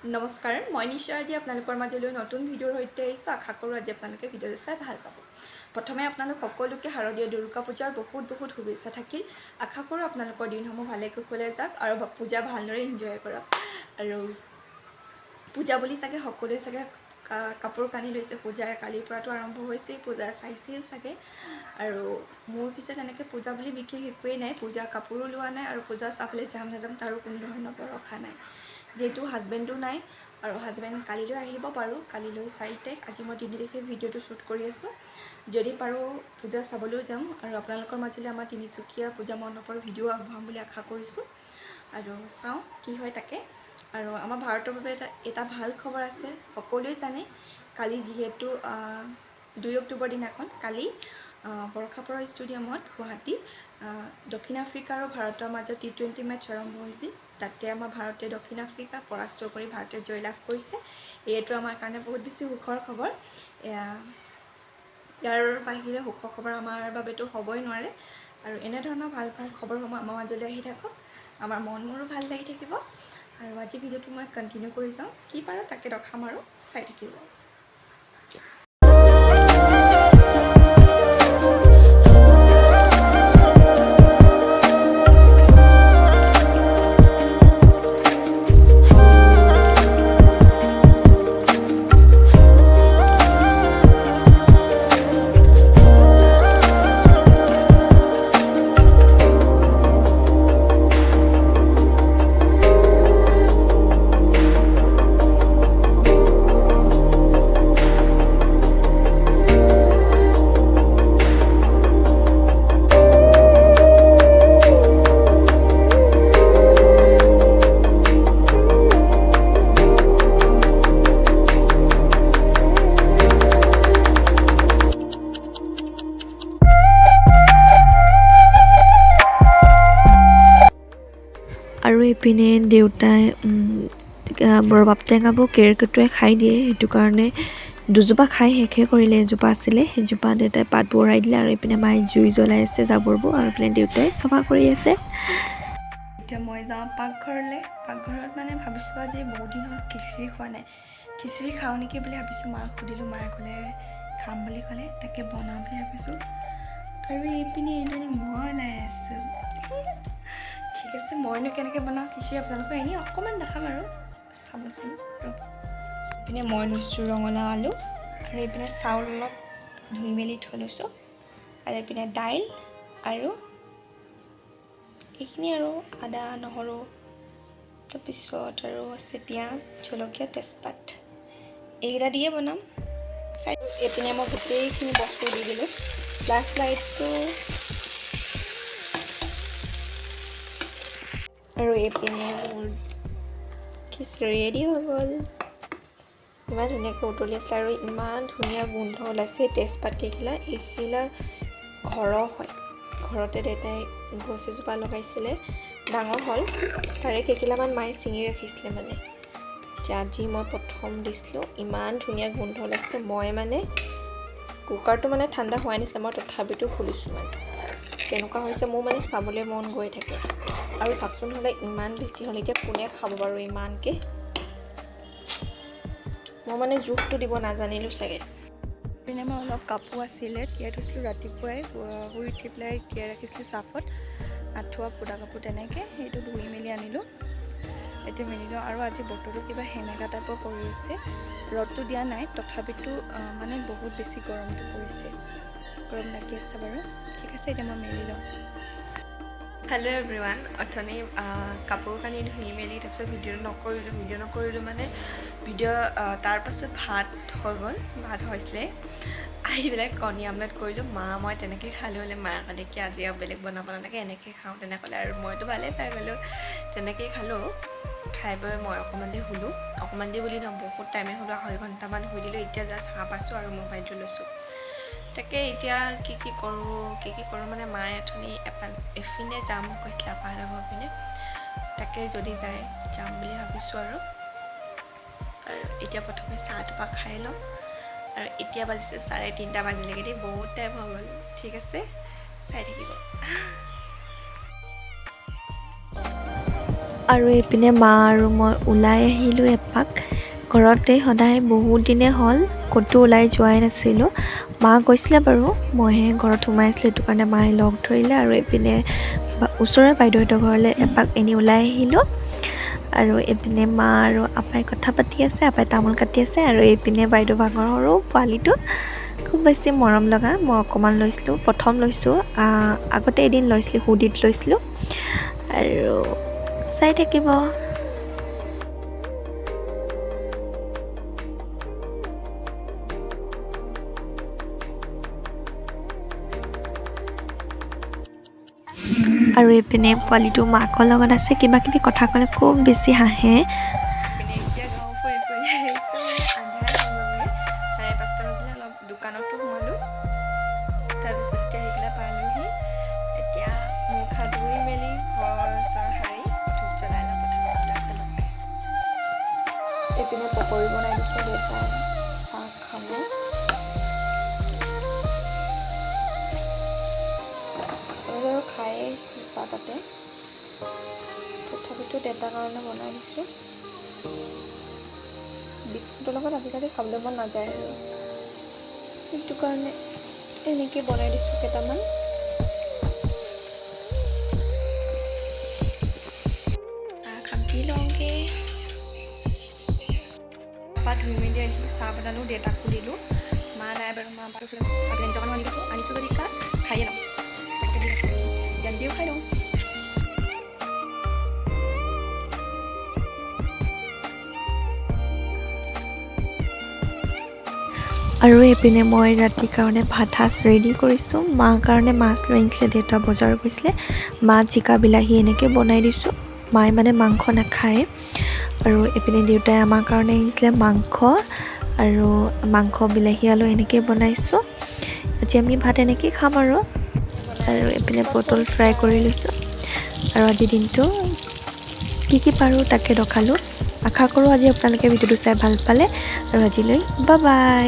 নমস্কাৰ, মই নিশা আজি আপোনালোকৰ মাজলৈ নতুন ভিডিঅ'ৰ সৈতে আহিছোঁ। আশা কৰোঁ আজি আপোনালোকে ভিডিঅ'টো চাই ভাল পাব। প্ৰথমে আপোনালোক সকলোকে শাৰদীয় দুৰ্গা পূজাৰ বহুত শুভেচ্ছা থাকিল। আশা কৰোঁ আপোনালোকৰ দিনসমূহ ভালে কুশলে যাওক আৰু পূজা ভালদৰে এনজয় কৰক। আৰু পূজা বুলি চাগে সকলোৱে চাগে কাপোৰ কানি লৈছে। পূজাৰ কালিৰ পৰাটো আৰম্ভ হৈছে, পূজা চাইছেও চাগে। আৰু মোৰ পিছে তেনেকৈ পূজা বুলি বিশেষ একোৱেই নাই। পূজা কাপোৰো লোৱা নাই আৰু পূজা চাবলৈ যাম নাযাম তাৰো কোনো ধৰণৰ ভৰসা নাই। যেহেতু হাজবেণ্ডো নাই আৰু হাজবেণ্ড কালিলৈ আহিব পাৰোঁ। কালিলৈ 4 তাৰিখ, আজি মই 3 তাৰিখে ভিডিঅ'টো শ্বুট কৰি আছোঁ। যদি পাৰোঁ পূজা চাবলৈও যাম আৰু আপোনালোকৰ মাজলৈ আমাৰ তিনিচুকীয়া পূজা মণ্ডপৰ ভিডিঅ' আগবঢ়াম বুলি আশা কৰিছোঁ। আৰু চাওঁ কি হয় তাকে। আৰু আমাৰ ভাৰতৰ বাবে এটা ভাল খবৰ আছে। সকলোৱে জানে কালি যিহেতু 2 অক্টোবৰ দিনাখন কালি বৰষাপুৰ ষ্টেডিয়ামত গুৱাহাটী দক্ষিণ আফ্ৰিকা আৰু ভাৰতৰ মাজত T20 মেটচ আৰম্ভ হৈছিল। তাতে আমাৰ ভাৰতে দক্ষিণ আফ্ৰিকাক পৰাস্ত কৰি ভাৰতে জয়লাভ কৰিছে। এইটো আমাৰ কাৰণে বহুত বেছি সুখৰ খবৰ। ইয়াৰ বাহিৰে সুখৰ খবৰ আমাৰ বাবেতো হ'বই নোৱাৰে। আৰু এনেধৰণৰ ভাল খবৰসমূহ আমাৰ মাজলৈ আহি থাকক, আমাৰ মনবোৰো ভাল লাগি থাকিব। আৰু আজি ভিডিঅ'টো মই কণ্টিনিউ কৰি যাওঁ, কি পাৰোঁ তাকে দেখাম আৰু চাই থাকিব। আৰু এইপিনে দেউতাই বৰবাপ টেঙাবোৰ কেৰকেটুৱাই খাই দিয়ে, সেইটো কাৰণে দুজোপা খাই শেষে কৰিলে। এজোপা আছিলে, সেইজোপা দেউতাই পাতবোৰ উৰাই দিলে। আৰু এইপিনে মায়ে জুই জ্বলাই আছে জাবৰবোৰ, আৰু এইপিনে দেউতাই চফা কৰি আছে। এতিয়া মই যাওঁ পাকঘৰলৈ। পাকঘৰত মানে ভাবিছোঁ আজি বহুত দিন হ'ল খিচিৰি খোৱা নাই, খিচিৰি খাওঁ নেকি বুলি ভাবিছোঁ। মাক সুধিলোঁ, মায়ে ক'লে খাম বুলি ক'লে, তাকে বনাওঁ বুলি ভাবিছোঁ। আৰু এইপিনে এইজনী মই ওলাই আছোঁ। ঠিক আছে, মইনো কেনেকৈ বনাওঁ খিচিৰি আপোনালোকক এনেই অকণমান দেখাম আৰু চাবচোন। এইপিনে মই লৈছোঁ ৰঙালাও আলু, আৰু এইপিনে চাউল অলপ ধুই মেলি থৈ লৈছোঁ। আৰু এইপিনে দাইল আৰু এইখিনি আৰু আদা নহৰু, তাৰপিছত আৰু আছে পিঁয়াজ জলকীয়া তেজপাত, এইকেইটা দিয়ে বনাম। এইপিনে মই গোটেইখিনি বস্তু দি দিলোঁ। ফ্লাছ লাইটটো আৰু এইপিনে মোৰ খিচিৰি ৰেডি হৈ গ'ল। ইমান ধুনীয়াকৈ উতলি আছে আৰু ইমান ধুনীয়া গোন্ধ ওলাইছে। তেজপাত এইখিলা ঘৰৰ হয়, ঘৰতে দেউতাই গছ এজোপা লগাইছিলে, ডাঙৰ হ'ল। তাৰে কেইকিলামান মায়ে ছিঙি ৰাখিছিলে মানে। এতিয়া আজি মই প্ৰথম দিছিলোঁ, ইমান ধুনীয়া গোন্ধ ওলাইছে। মই মানে কুকাৰটো মানে ঠাণ্ডা হোৱাই নাছিলে, মই তথাপিতো খুলিছোঁ। মানে কেনেকুৱা হৈছে মোৰ মানে চাবলৈ মন গৈ থাকে। আৰু চাওকচোন হ'লে ইমান বেছি হ'ল, এতিয়া কোনে খাব বাৰু ইমানকৈ। মই মানে জোখটো দিব নাজানিলোঁ চাগে। পিনে মই অলপ কাপোৰ আছিলে তিয়াই থৈছিলোঁ, ৰাতিপুৱাই শুই উঠি পেলাই তিয়াই ৰাখিছিলোঁ চাফত, আঁঠুৱা ফুটা কাপোৰ তেনেকৈ, সেইটো ধুই মেলি আনিলোঁ। এতিয়া মেলিলোঁ। আৰু আজি বতৰটো কিবা সেমেকা টাইপৰ কৰি আছে, ৰ'দটো দিয়া নাই, তথাপিতো মানে বহুত বেছি গৰমটো পৰিছে, গৰম লাগি আছে বাৰু। ঠিক আছে, এতিয়া মই মেলি লওঁ। Hello' everyone. অথনি কাপোৰ কানি ধুই মেলি তাৰপিছত ভিডিঅ' নকৰিলোঁ মানে তাৰ পাছত ভাত হৈ গ'ল, ভাত হৈছিলে। আহি পেলাই কণী আমলেট কৰিলোঁ। মই তেনেকৈ খালোঁ। মায়ে ক'লে কি আজি আৰু বেলেগ বনাব নালাগে, এনেকৈ খাওঁ তেনে ক'লে। আৰু মইতো ভালেই পাই গ'লোঁ, তেনেকৈয়ে খালোঁ। খাই বৈ মই অকণমান দেৰি শুলোঁ। অকণমান দেৰি বুলি নহয়, বহুত টাইমে শুলোঁ, 2.5 ঘণ্টামান শুই দিলোঁ। এতিয়া জাষ্ট সাৰ পাইছোঁ আৰু মোবাইলটো লৈছোঁ। তাকে এতিয়া কি কৰোঁ মানে মায়ে অথনি এপিনে যাম কৈছিলে, আপাহঁতৰ ঘৰ পিনে। তাকে যদি যায় যাম বুলি ভাবিছোঁ। আৰু এতিয়া প্ৰথমে চাহ এটোপা খাই লওঁ। আৰু এতিয়া বাজিছে 3:30 বাজিলেগৈ দেই, বহুত টাইম হৈ গ'ল। ঠিক আছে, চাই থাকিব। আৰু এইপিনে মা আৰু মই ওলাই আহিলোঁ এপাক। ঘৰতে সদায় বহুত দিনে হ'ল ক'তো ওলাই যোৱাই নাছিলোঁ। মা গৈছিলে বাৰু, মইহে ঘৰত সোমাই আছিলোঁ, সেইটো কাৰণে মায়ে লগ ধৰিলে আৰু এইপিনে ওচৰৰে বাইদেউহঁতৰ ঘৰলৈ এপাক এনেই ওলাই আহিলোঁ। আৰু এইপিনে মা আৰু আপাই কথা পাতি আছে, আপাই তামোল কাটি আছে। আৰু এইপিনে বাইদেউ ভাগৰ সৰু পোৱালিটো খুব বেছি মৰম লগা। মই অকণমান লৈছিলোঁ, প্ৰথম লৈছোঁ, আগতে এদিন লৈছিলোঁ, হুডিত লৈছিলোঁ। আৰু চাই থাকিব। আৰু এইপিনে পোৱালিটো মাকৰ লগত আছে, কিবা কিবি কথা ক'লে খুব বেছি হাঁহে। এতিয়া গাঁও ফুৰি ফুৰি আহিছোঁ, আন্ধাৰ হ'ল বাবে 5:30 বাজিলে। অলপ দোকানতো সোমালোঁ, তাৰপিছত এতিয়া আহি পেলাই পালোহি। এতিয়া মুখ হাত ধুই মেলি ঘৰ চৰ সাৰি ধূপ জ্বলাই লওঁ প্ৰথমতে, তাৰপিছত লগ পাইছোঁ। এইপিনে পকৰি বনাই দিছোঁ, দেউতাই চাহ খাব। আৰু খায়ে আহিছিলোঁ চাহ তাতে, তথাপিতো দেউতাৰ কাৰণে বনাই দিছোঁ। বিস্কুটৰ লগত আজিকালি খাবলৈ মন নাযায় আৰু, সেইটো কাৰণে এনেকৈ বনাই দিছোঁ কেইটামান। চাহ খাই লওঁগৈ। পা ধুই মেলি আহিলোঁ, চাহ বনালোঁ, দেউতাকো দিলোঁ। মা নাই বাৰু, মা বাৰু নিজৰ কাৰণে আনিছোঁ যদি কা খায়ে লওঁ, চাহকে দি আছোঁ, জলদিও খাই লওঁ। আৰু এইপিনে মই ৰাতিৰ কাৰণে ভাত সাজ ৰেডি কৰিছোঁ। মাৰ কাৰণে মাছ লৈ আনিছিলে, দেউতা বজাৰ গৈছিলে। মা জিকা বিলাহী এনেকৈ বনাই দিছোঁ, মায়ে মানে মাংস নাখায়। আৰু এইপিনে দেউতাই আমাৰ কাৰণে আনিছিলে মাংস, আৰু মাংস বিলাহী আলু এনেকৈ বনাইছোঁ। আজি আমি ভাত এনেকৈ খাম আৰু এইপিনে পটল ফ্ৰাই কৰি লৈছোঁ। আৰু আজিৰ দিনটো কি পাৰোঁ তাকে দেখালোঁ। আশা কৰোঁ আজি আপোনালোকে ভিডিঅ'টো চাই ভাল পালে, আৰু আজিলৈ বাই বাই।